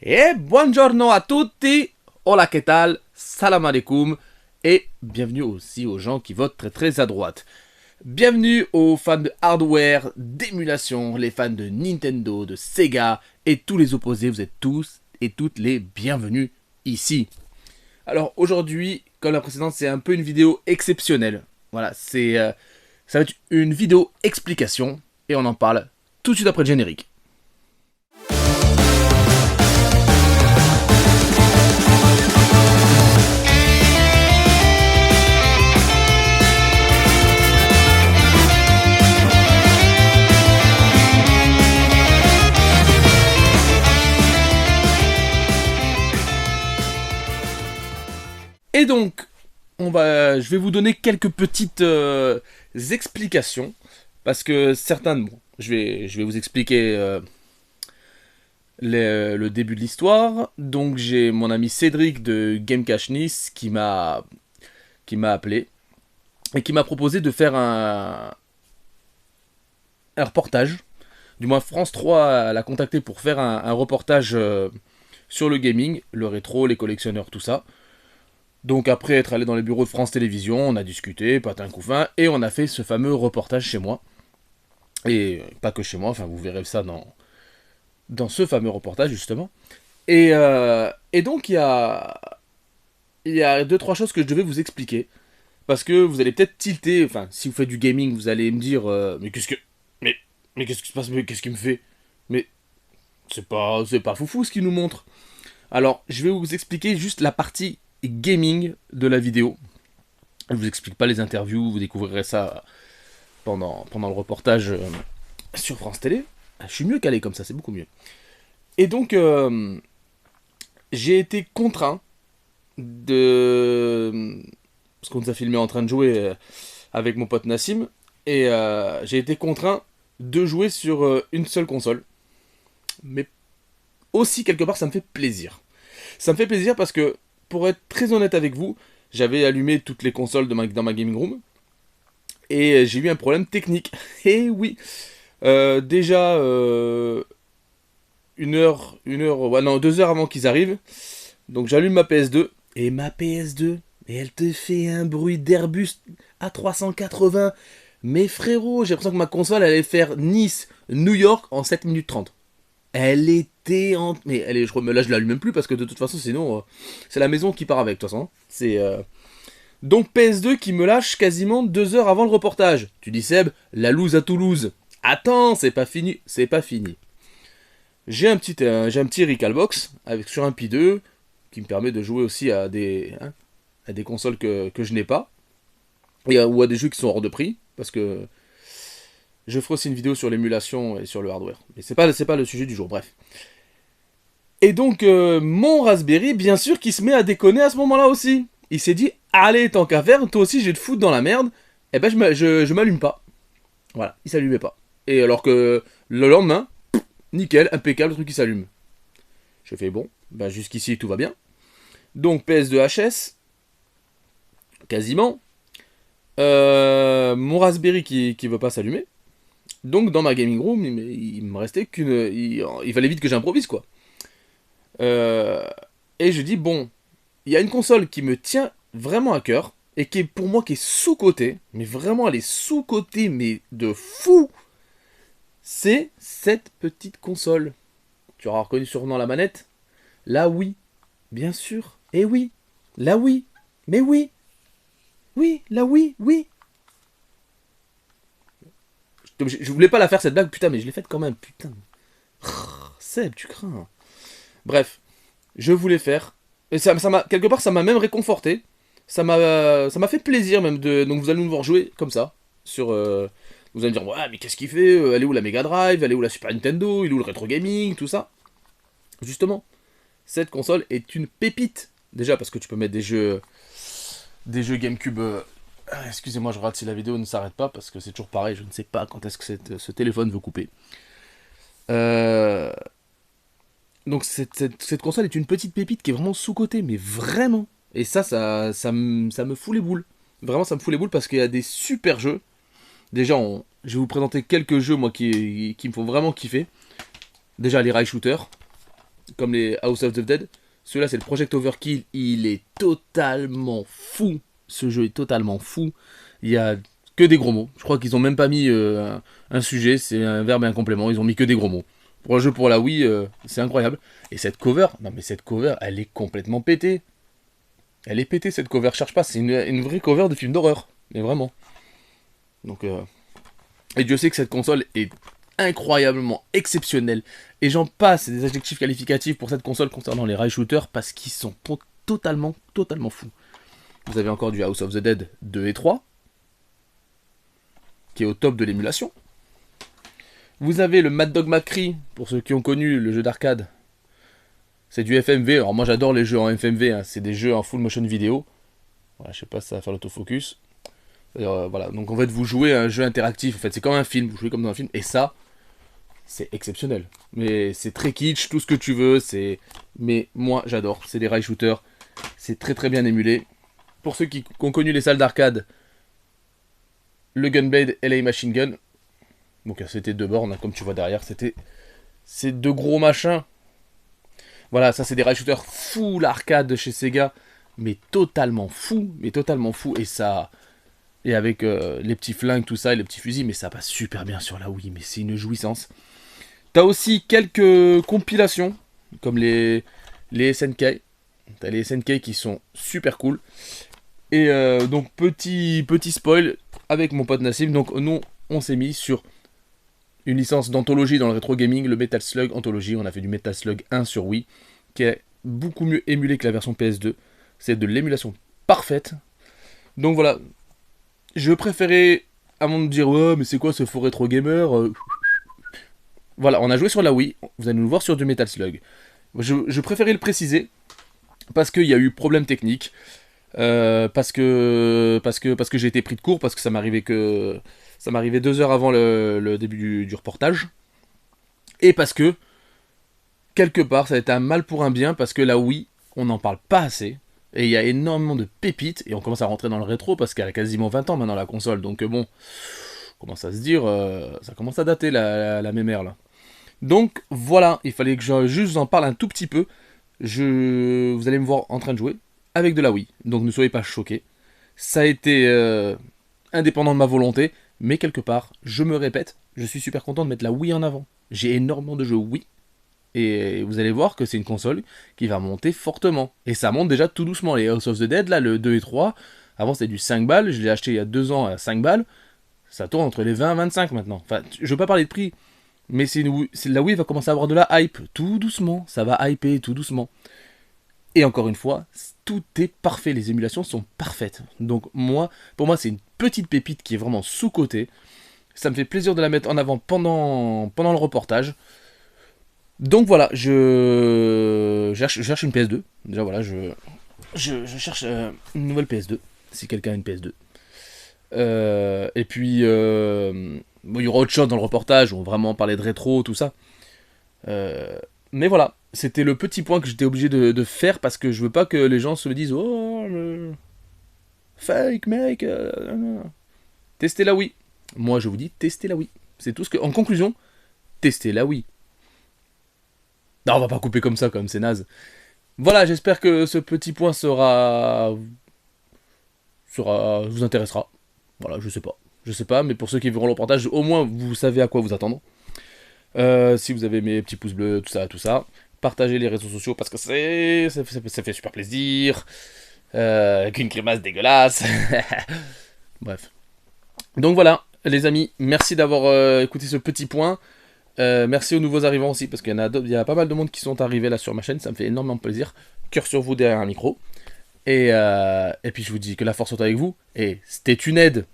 Et buongiorno a tutti, hola que tal, salam alaikum, et bienvenue aussi aux gens qui votent très très à droite. Bienvenue aux fans de hardware, d'émulation, les fans de Nintendo, de Sega, et tous les opposés, vous êtes tous et toutes les bienvenus ici. Alors aujourd'hui, comme la précédente, c'est un peu une vidéo exceptionnelle. Voilà, ça va être une vidéo explication, et on en parle tout de suite après le générique. Et donc, je vais vous donner quelques petites explications, parce que je vais vous expliquer le début de l'histoire. Donc, j'ai mon ami Cédric de Game Cache Nice qui m'a appelé et qui m'a proposé de faire un reportage. Du moins, France 3 l'a contacté pour faire un reportage sur le gaming, le rétro, les collectionneurs, tout ça. Donc après être allé dans les bureaux de France Télévisions, on a discuté, patin couffin, et on a fait ce fameux reportage chez moi. Et pas que chez moi, enfin vous verrez ça dans ce fameux reportage justement. Et donc il y a deux trois choses que je devais vous expliquer. Parce que vous allez peut-être tilter, enfin si vous faites du gaming, vous allez me dire mais qu'est-ce que. Mais qu'est-ce qui se passe, mais qu'est-ce qu'il me fait. Mais c'est pas foufou ce qu'il nous montre. Alors je vais vous expliquer juste la partie gaming de la vidéo. Je vous explique pas les interviews, vous découvrirez ça pendant le reportage sur France Télé. Je suis mieux calé comme ça, c'est beaucoup mieux. Et donc, j'ai été contraint de... Parce qu'on nous a filmé en train de jouer avec mon pote Nassim, et j'ai été contraint de jouer sur une seule console. Mais aussi, quelque part, ça me fait plaisir. Ça me fait plaisir parce que, pour être très honnête avec vous, j'avais allumé toutes les consoles dans ma gaming room et j'ai eu un problème technique. Et oui, déjà ouais non, 2 heures avant qu'ils arrivent, donc j'allume ma PS2 et ma PS2, et elle te fait un bruit d'Airbus à 380. Mais frérot, j'ai l'impression que ma console allait faire Nice-New York en 7 minutes 30. Elle était en... Mais là, je l'allume même plus parce que de toute façon, sinon, c'est la maison qui part avec, de toute façon. Donc PS2 qui me lâche quasiment 2 heures avant le reportage. Tu dis Seb, la loose à Toulouse. Attends, c'est pas fini. C'est pas fini. J'ai un petit Recalbox sur un Pi 2 qui me permet de jouer aussi à des consoles que je n'ai pas. Ou à des jeux qui sont hors de prix. Parce que... Je ferai aussi une vidéo sur l'émulation et sur le hardware. Mais c'est pas le sujet du jour, bref. Et donc, mon Raspberry, bien sûr, qui se met à déconner à ce moment-là aussi. Il s'est dit, allez, tant qu'à faire, toi aussi, je vais te foutre dans la merde. Et ben, je m'allume pas. Voilà, il s'allumait pas. Et alors que le lendemain, nickel, impeccable, le truc qui s'allume. J'ai fait, bon, ben jusqu'ici, tout va bien. Donc, PS2 HS, quasiment. Mon Raspberry qui veut pas s'allumer. Donc dans ma gaming room, il me restait il fallait vite que j'improvise quoi. Et je dis bon, il y a une console qui me tient vraiment à cœur et qui est pour moi qui est sous-cotée, mais vraiment elle est sous-cotée mais de fou. C'est cette petite console. Tu auras reconnu sûrement la manette. La Wii, bien sûr. Et oui, la Wii. Mais oui, oui, la Wii, oui. Je voulais pas la faire cette blague, putain, mais je l'ai faite quand même, putain. Seb, tu crains. Bref, je voulais faire. Et quelque part, ça m'a même réconforté. Ça m'a fait plaisir même de. Donc vous allez nous voir jouer comme ça. Vous allez me dire, ouais, mais qu'est-ce qu'il fait. Elle est où la Mega Drive. Elle est où la Super Nintendo. Il est où le rétro gaming, tout ça. Justement, cette console est une pépite. Déjà parce que tu peux mettre des jeux GameCube. Excusez-moi, je rate si la vidéo ne s'arrête pas parce que c'est toujours pareil, je ne sais pas quand est-ce que ce téléphone veut couper. Donc cette console est une petite pépite qui est vraiment sous-cotée, mais vraiment. Et ça me fout les boules. Vraiment, ça me fout les boules parce qu'il y a des super jeux. Déjà, je vais vous présenter quelques jeux moi qui me font vraiment kiffer. Déjà les rail shooters. comme les House of the Dead. Celui-là, c'est le Project Overkill. Il est totalement fou. Ce jeu est totalement fou. Il y a que des gros mots. Je crois qu'ils ont même pas mis un sujet, c'est un verbe et un complément. Ils ont mis que des gros mots. Pour un jeu pour la Wii, c'est incroyable. Et cette cover, non mais cette cover, elle est complètement pétée. Elle est pétée cette cover, cherche pas, c'est une vraie cover de film d'horreur. Mais vraiment. Donc, et Dieu sait que cette console est incroyablement exceptionnelle. Et j'en passe des adjectifs qualificatifs pour cette console concernant les rail shooters parce qu'ils sont totalement fous. Vous avez encore du House of the Dead 2 et 3, qui est au top de l'émulation. Vous avez le Mad Dog McCree, pour ceux qui ont connu le jeu d'arcade. C'est du FMV, alors moi j'adore les jeux en FMV, hein. C'est des jeux en full motion vidéo. Voilà, je sais pas si ça va faire l'autofocus. Voilà, donc en fait vous jouez à un jeu interactif, en fait c'est comme un film, vous jouez comme dans un film, et ça, c'est exceptionnel. Mais c'est très kitsch, tout ce que tu veux, mais moi j'adore, c'est des rail shooters, c'est très bien émulé. Pour ceux qui ont connu les salles d'arcade, le Gunblade LA Machine Gun, donc c'était 2 bornes, hein, comme tu vois derrière, c'est 2 gros machins. Voilà, ça c'est des rail shooters full arcade de chez Sega, mais totalement fou, et ça... Et avec les petits flingues, tout ça, et les petits fusils, mais ça passe super bien sur la Wii, mais c'est une jouissance. T'as aussi quelques compilations, comme les SNK. T'as les SNK qui sont super cool. Et donc, petit spoil, avec mon pote Nassim, donc nous, on s'est mis sur une licence d'anthologie dans le rétro gaming, le Metal Slug Anthology. On a fait du Metal Slug 1 sur Wii, qui est beaucoup mieux émulé que la version PS2. C'est de l'émulation parfaite. Donc voilà. Je préférais, avant de dire ouais mais c'est quoi ce faux rétro gamer, voilà, on a joué sur la Wii, vous allez nous voir sur du Metal Slug. Je préférais le préciser parce qu'il y a eu problème technique, parce que j'ai été pris de court, parce que ça m'arrivait 2 heures avant le début du reportage, et parce que quelque part ça a été un mal pour un bien, parce que la Wii, on n'en parle pas assez. Et il y a énormément de pépites, et on commence à rentrer dans le rétro, parce qu'elle a quasiment 20 ans maintenant la console, donc bon, commence à se dire, ça commence à dater la mémère là. Donc voilà, il fallait que je juste vous en parle un tout petit peu. Vous allez me voir en train de jouer avec de la Wii, donc ne soyez pas choqués. Ça a été indépendant de ma volonté, mais quelque part, je me répète, je suis super content de mettre la Wii en avant. J'ai énormément de jeux Wii. Et vous allez voir que c'est une console qui va monter fortement. Et ça monte déjà tout doucement. Les House of the Dead, là, le 2 et 3, avant c'était du 5 balles, je l'ai acheté il y a 2 ans à 5 balles. Ça tourne entre les 20 et 25 maintenant. Enfin, je veux pas parler de prix, mais la Wii va commencer à avoir de la hype, tout doucement. Ça va hyper tout doucement. Et encore une fois, tout est parfait. Les émulations sont parfaites. Donc pour moi, c'est une petite pépite qui est vraiment sous-cotée. Ça me fait plaisir de la mettre en avant pendant le reportage. Donc voilà, je cherche une PS2. Déjà voilà, je cherche une nouvelle PS2, si quelqu'un a une PS2. Et puis, bon, il y aura autre chose dans le reportage, on va vraiment parler de rétro, tout ça. Mais voilà, c'était le petit point que j'étais obligé de faire, parce que je veux pas que les gens se disent « Oh, fake, mec testez la Wii ». Moi, je vous dis, testez la Wii. C'est tout ce que... En conclusion, testez la Wii. Non, on va pas couper comme ça, quand même, c'est naze. Voilà, j'espère que ce petit point vous intéressera. Voilà, je sais pas, mais pour ceux qui verront le reportage, au moins vous savez à quoi vous attendre. Si vous avez mes petits pouces bleus, tout ça, partagez les réseaux sociaux parce que ça fait super plaisir. Avec une grimace dégueulasse. Bref. Donc voilà, les amis, merci d'avoir écouté ce petit point. Merci aux nouveaux arrivants aussi, parce qu'il y a pas mal de monde qui sont arrivés là sur ma chaîne, ça me fait énormément plaisir. Cœur sur vous derrière un micro. Et puis je vous dis que la force soit avec vous, et c'était une aide.